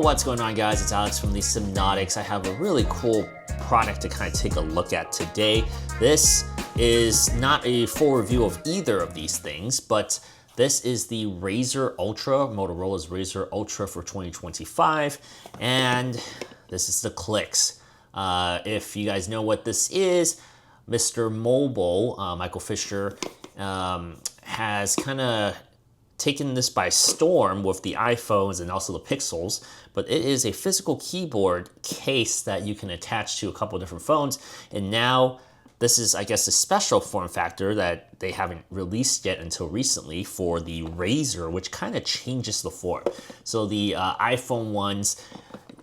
what's going on, guys? It's Alex from the Simnotics. I have a really cool product to kind of take a look at today. This is not a full review of either of these things, but this is the Razr Ultra, Motorola's Razr Ultra for 2025, and this is the clicks. If you guys know what this is, Mr. Mobile, Michael Fisher, has kind of taken this by storm with the iPhones and also the Pixels, but it is a physical keyboard case that you can attach to a couple of different phones. And now this is, I guess, a special form factor that they haven't released yet until recently for the Razr, which kind of changes the form. So the iPhone ones,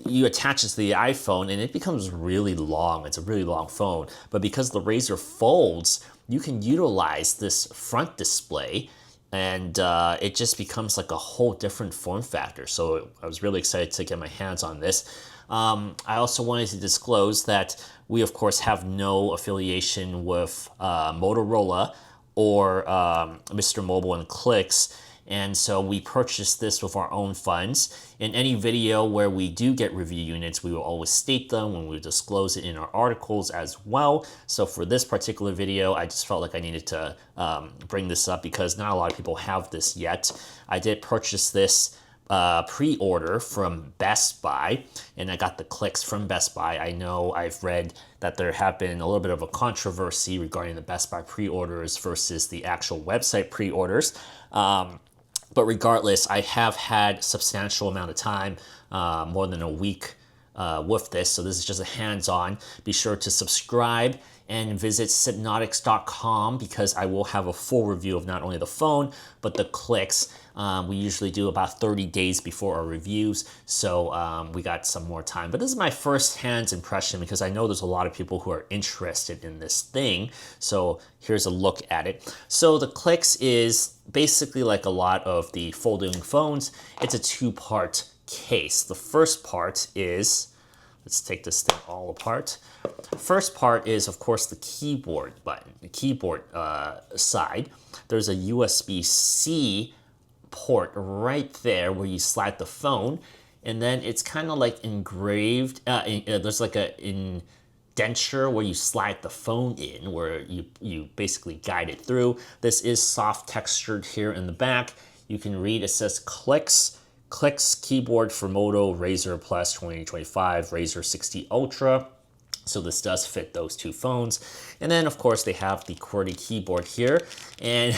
you attach it to the iPhone and it becomes really long. It's a really long phone. But because the Razr folds, you can utilize this front display and it just becomes like a whole different form factor. So I was really excited to get my hands on this. I also wanted to disclose that we, of course, have no affiliation with Motorola or Mr. Mobile and Clicks. And so we purchased this with our own funds. In any video where we do get review units, we will always state them when we disclose it in our articles as well. So for this particular video, I just felt like I needed to bring this up because not a lot of people have this yet. I did purchase this pre-order from Best Buy, and I got the clicks from Best Buy. I know I've read that there have been a little bit of a controversy regarding the Best Buy pre-orders versus the actual website pre-orders. But regardless, I have had substantial amount of time, more than a week with this. So this is just a hands-on. Be sure to subscribe and visit Simnotics.com because I will have a full review of not only the phone, but the clicks. We usually do about 30 days before our reviews, so we got some more time. But this is my first hand impression because I know there's a lot of people who are interested in this thing. So here's a look at it. So the clicks is basically like a lot of the folding phones. It's a two-part case. The first part is, let's take this thing all apart. First part is, of course, the keyboard button, the keyboard side. There's a USB-C port right there where you slide the phone, and then it's kind of like engraved. There's like a indenture where you slide the phone in, where you basically guide it through. This is soft textured here in the back. You can read, it says clicks keyboard for Moto Razr Plus 2025 Razr 60 Ultra. So this does fit those two phones. And then of course they have the QWERTY keyboard here. And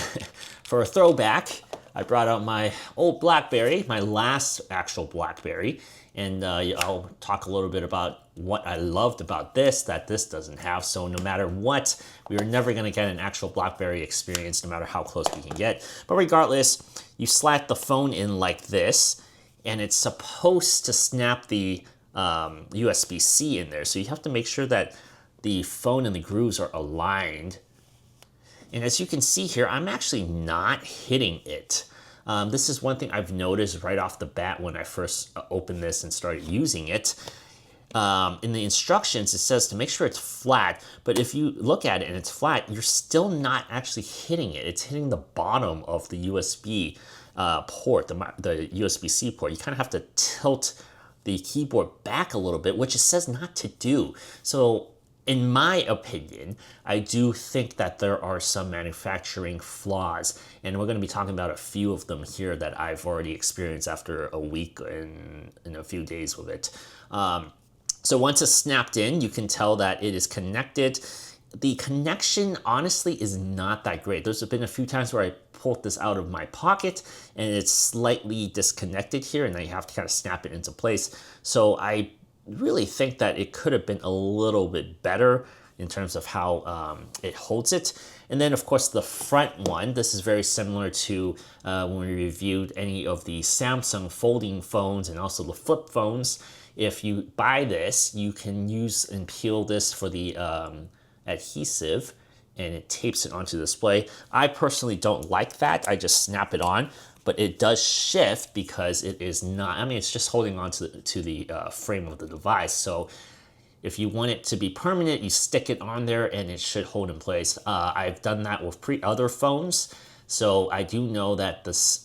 for a throwback, I brought out my old BlackBerry, my last actual BlackBerry. And I'll talk a little bit about what I loved about this that this doesn't have. So no matter what, we are never gonna get an actual BlackBerry experience no matter how close we can get. But regardless, you slide the phone in like this, and it's supposed to snap the USB-C in there. So you have to make sure that the phone and the grooves are aligned. And as you can see here, I'm actually not hitting it. This is one thing I've noticed right off the bat when I first opened this and started using it. In the instructions, it says to make sure it's flat, but if you look at it and it's flat, you're still not actually hitting it. It's hitting the bottom of the USB port, the USB-C port. You kind of have to tilt the keyboard back a little bit, which it says not to do. So in my opinion, I do think that there are some manufacturing flaws, and we're going to be talking about a few of them here that I've already experienced after a week and a few days with it. So once it's snapped in, you can tell that it is connected. The connection, honestly, is not that great. There's been a few times where I pulled this out of my pocket and it's slightly disconnected here, and then you have to kind of snap it into place. So I really think that it could have been a little bit better in terms of how it holds it. And then, of course, the front one, this is very similar to when we reviewed any of the Samsung folding phones and also the flip phones. If you buy this, you can use and peel this for the adhesive, and it tapes it onto the display. I personally don't like that. I just snap it on, but it does shift because it is not, I mean, it's just holding on to the frame of the device. So if you want it to be permanent, you stick it on there and it should hold in place. I've done that with other phones. So I do know that this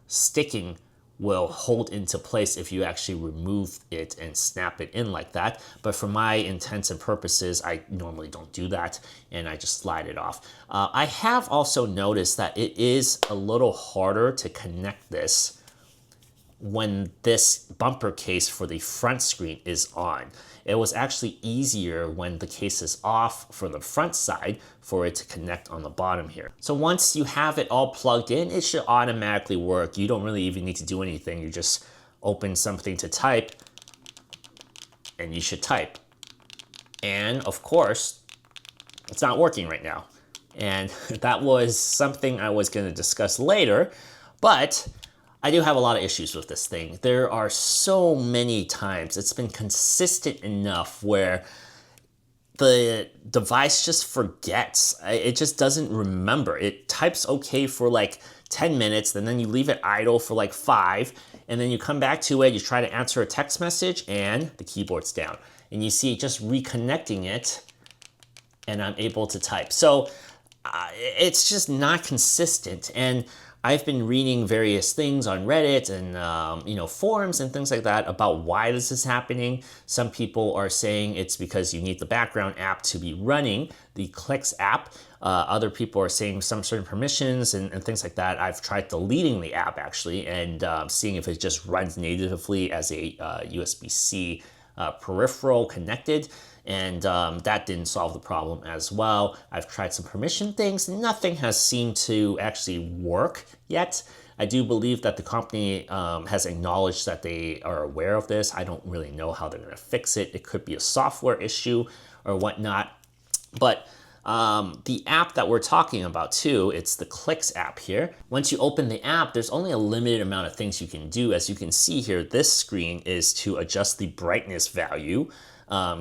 sticking will hold into place if you actually remove it and snap it in like that. But for my intents and purposes, I normally don't do that, and I just slide it off. I have also noticed that it is a little harder to connect this when this bumper case for the front screen is on. It was actually easier when the case is off for the front side for it to connect on the bottom here. So once you have it all plugged in, it should automatically work. You don't really even need to do anything. You just open something to type and you should type. And of course, it's not working right now. And that was something I was going to discuss later, but I do have a lot of issues with this thing. There are so many times it's been consistent enough where the device just forgets. It just doesn't remember. It types okay for like 10 minutes, and then you leave it idle for like 5, and then you come back to it, you try to answer a text message, and the keyboard's down. And you see it just reconnecting it, and I'm able to type. So it's just not consistent. And I've been reading various things on Reddit and forums and things like that about why this is happening. Some people are saying it's because you need the background app to be running, the Clicks app. Other people are saying some certain permissions and things like that. I've tried deleting the app actually and seeing if it just runs natively as a USB-C peripheral connected. And that didn't solve the problem as well. I've tried some permission things. Nothing has seemed to actually work yet. I do believe that the company has acknowledged that they are aware of this. I don't really know how they're going to fix it. It could be a software issue or whatnot. But the app that we're talking about too, it's the Clicks app here. Once you open the app, there's only a limited amount of things you can do. As you can see here, this screen is to adjust the brightness value.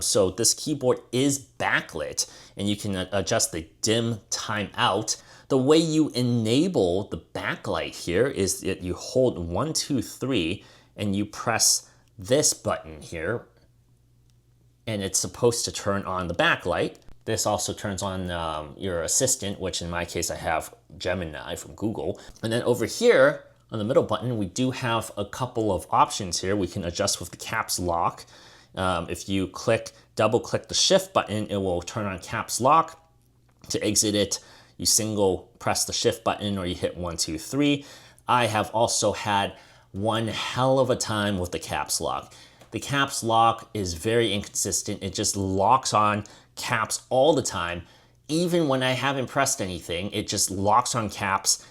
So this keyboard is backlit, and you can adjust the dim timeout. The way you enable the backlight here is that you hold 1, 2, 3, and you press this button here, and it's supposed to turn on the backlight. This also turns on your assistant, which in my case I have Gemini from Google. And then over here on the middle button, we do have a couple of options here. We can adjust with the caps lock. If you double click the shift button, it will turn on caps lock. To exit it, you single press the shift button or you hit 1, 2, 3. I have also had one hell of a time with the caps lock. The caps lock is very inconsistent. It just locks on caps all the time. Even when I haven't pressed anything, it just locks on caps.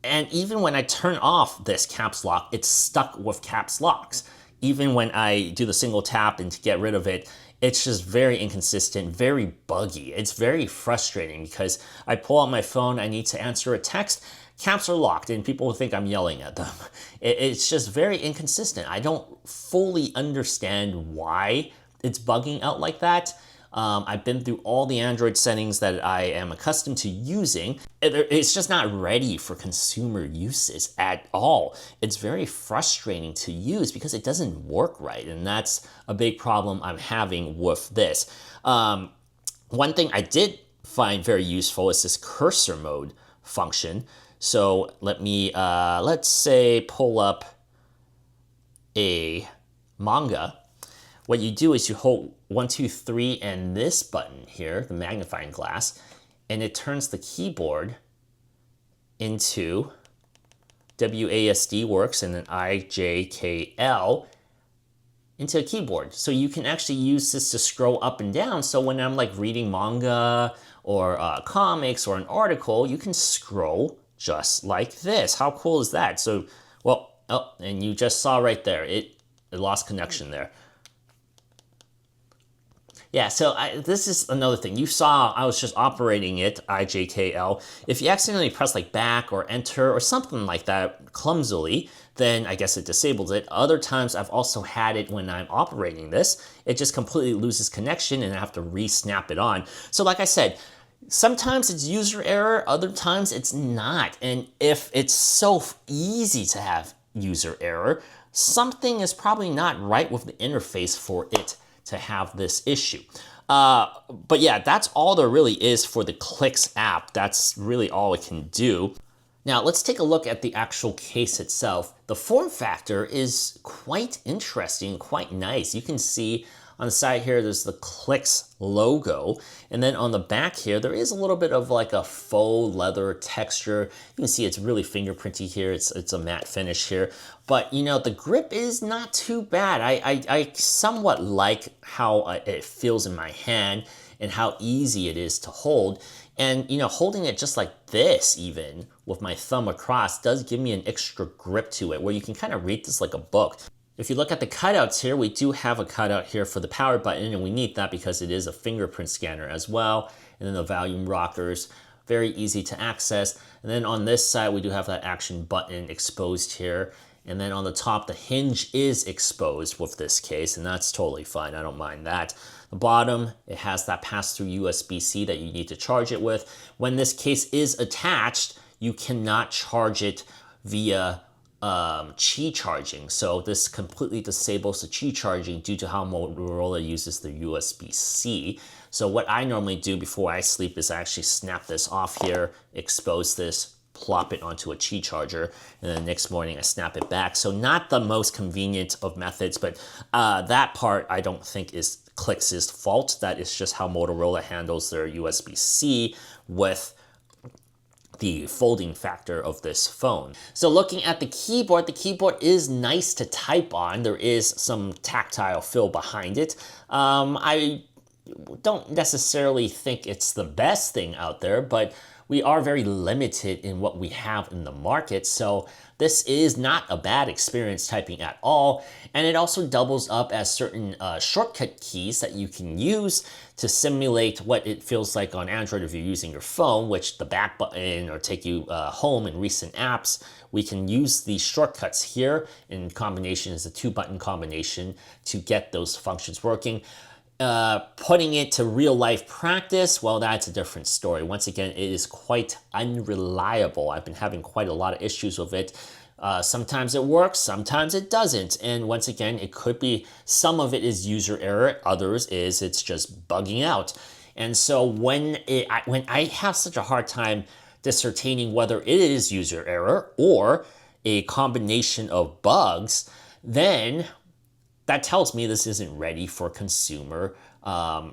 And even when I turn off this caps lock, it's stuck with caps locks. Even when I do the single tap and to get rid of it, it's just very inconsistent, very buggy. It's very frustrating because I pull out my phone, I need to answer a text, caps are locked, and people will think I'm yelling at them. It's just very inconsistent. I don't fully understand why it's bugging out like that. I've been through all the Android settings that I am accustomed to using. It's just not ready for consumer uses at all. It's very frustrating to use because it doesn't work right, and that's a big problem I'm having with this. One thing I did find very useful is this cursor mode function. So let me, let's say, pull up a manga. What you do is you hold 1, 2, 3 and this button here, the magnifying glass, and it turns the keyboard into WASD works and then IJKL into a keyboard. So you can actually use this to scroll up and down. So when I'm like reading manga or comics or an article, you can scroll just like this. How cool is that? So, well, oh, and you just saw right there, it lost connection there. Yeah, so this is another thing. You saw I was just operating it, IJKL. If you accidentally press like back or enter or something like that clumsily, then I guess it disables it. Other times I've also had it when I'm operating this. It just completely loses connection and I have to re-snap it on. So like I said, sometimes it's user error, other times it's not. And if it's so easy to have user error, something is probably not right with the interface for it to have this issue. But yeah, that's all there really is for the Clicks app. That's really all it can do. Now let's take a look at the actual case itself. The form factor is quite interesting, quite nice. You can see on the side here, there's the Clicks logo. And then on the back here, there is a little bit of like a faux leather texture. You can see it's really fingerprinty here. It's a matte finish here. But you know, the grip is not too bad. I somewhat like how it feels in my hand and how easy it is to hold. And you know, holding it just like this even with my thumb across does give me an extra grip to it where you can kind of read this like a book. If you look at the cutouts here, we do have a cutout here for the power button, and we need that because it is a fingerprint scanner as well. And then the volume rockers, very easy to access. And then on this side, we do have that action button exposed here. And then on the top, the hinge is exposed with this case, and that's totally fine. I don't mind that. The bottom, it has that pass-through USB-C that you need to charge it with. When this case is attached, you cannot charge it via Qi charging. So this completely disables the Qi charging due to how Motorola uses the USB-C. So what I normally do before I sleep is I actually snap this off here, expose this, plop it onto a Qi charger, and then the next morning I snap it back. So not the most convenient of methods, but that part I don't think is Clicks' fault. That is just how Motorola handles their USB-C with the folding factor of this phone. So looking at the keyboard is nice to type on. There is some tactile feel behind it. I don't necessarily think it's the best thing out there, but we are very limited in what we have in the market. So this is not a bad experience typing at all. And it also doubles up as certain shortcut keys that you can use to simulate what it feels like on Android if you're using your phone, which the back button or take you home in recent apps. We can use these shortcuts here in combination as a 2-button combination to get those functions working. Putting it to real life practice, well, that's a different story. Once again, it is quite unreliable. I've been having quite a lot of issues with it. Sometimes it works, sometimes it doesn't. And once again, it could be some of it is user error, others is it's just bugging out. And so when I have such a hard time discerning whether it is user error or a combination of bugs, then that tells me this isn't ready for consumer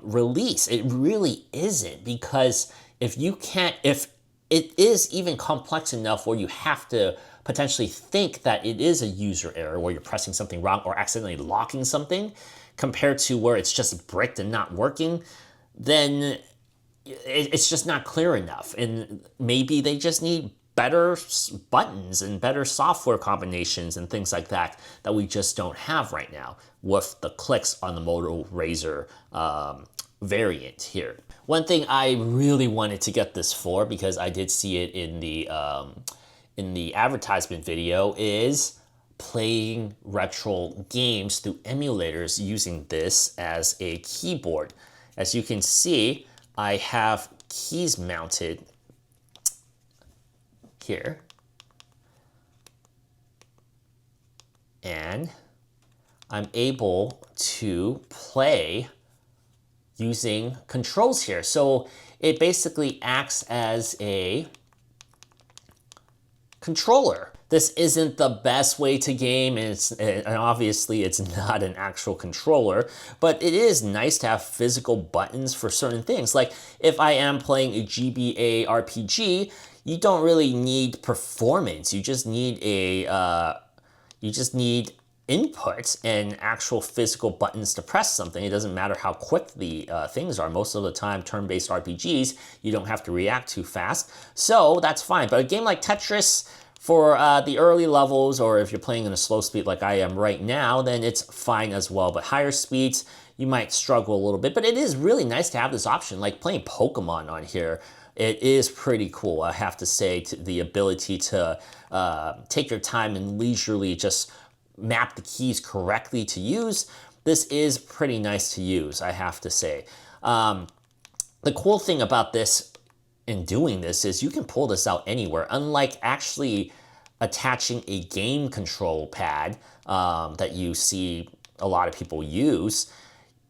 release. It really isn't, because if it is even complex enough where you have to potentially think that it is a user error where you're pressing something wrong or accidentally locking something, compared to where it's just bricked and not working, then it's just not clear enough. And maybe they just need better buttons and better software combinations and things like that that we just don't have right now with the Clicks on the Moto Razr variant here. One thing I really wanted to get this for, because I did see it in the advertisement video, is playing retro games through emulators using this as a keyboard. As you can see, I have keys mounted here, and I'm able to play using controls here. So it basically acts as a controller. This isn't the best way to game, and obviously it's not an actual controller, but it is nice to have physical buttons for certain things. Like if I am playing a GBA RPG, you don't really need performance. You just need input and actual physical buttons to press something. It doesn't matter how quick the things are. Most of the time, turn-based RPGs, you don't have to react too fast. So that's fine. But a game like Tetris, for the early levels, or if you're playing in a slow speed like I am right now, then it's fine as well. But higher speeds, you might struggle a little bit. But it is really nice to have this option, like playing Pokemon on here. It is pretty cool, I have to say, the ability to take your time and leisurely just map the keys correctly to use. This is pretty nice to use, I have to say. The cool thing about this in doing this is you can pull this out anywhere, unlike actually attaching a game control pad that you see a lot of people use.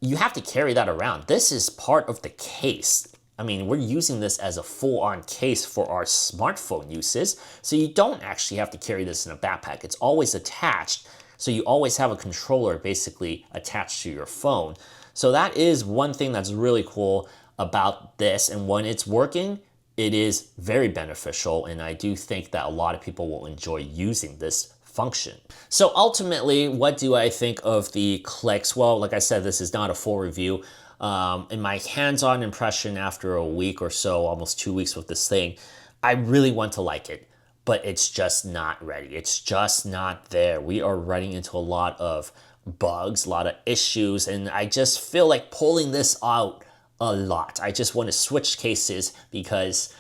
You have to carry that around. This is part of the case. I mean, we're using this as a full-on case for our smartphone uses, so you don't actually have to carry this in a backpack. It's always attached, so you always have a controller basically attached to your phone. So that is one thing that's really cool about this, and when it's working, it is very beneficial, and I do think that a lot of people will enjoy using this function. So ultimately, what do I think of the clicks? Well, like I said, this is not a full review. In my hands-on impression after a week or so, almost 2 weeks with this thing, I really want to like it, but it's just not ready. It's just not there. We are running into a lot of bugs, a lot of issues, and I just feel like pulling this out a lot. I just want to switch cases because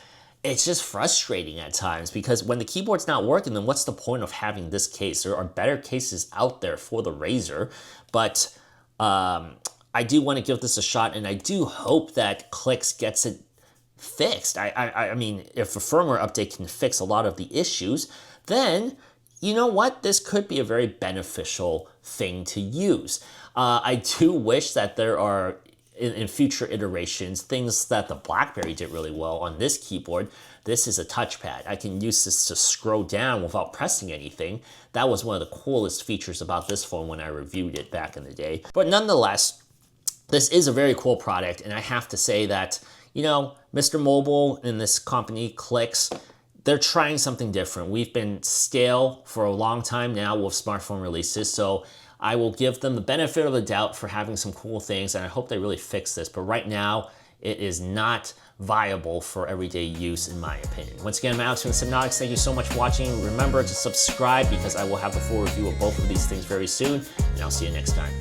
it's just frustrating at times, because when the keyboard's not working, then what's the point of having this case? There are better cases out there for the Razr, but I do want to give this a shot, and I do hope that Clicks gets it fixed. I mean, if a firmware update can fix a lot of the issues, then you know what? This could be a very beneficial thing to use. I do wish that there are, in future iterations, things that the BlackBerry did really well on this keyboard. This is a touchpad. I can use this to scroll down without pressing anything. That was one of the coolest features about this phone when I reviewed it back in the day. But nonetheless, this is a very cool product, and I have to say that, you know, Mr. Mobile and this company, Clicks, they're trying something different. We've been stale for a long time now with smartphone releases, so I will give them the benefit of the doubt for having some cool things, and I hope they really fix this. But right now, it is not viable for everyday use, in my opinion. Once again, I'm Alex from Semnotics. Thank you so much for watching. Remember to subscribe, because I will have a full review of both of these things very soon, and I'll see you next time.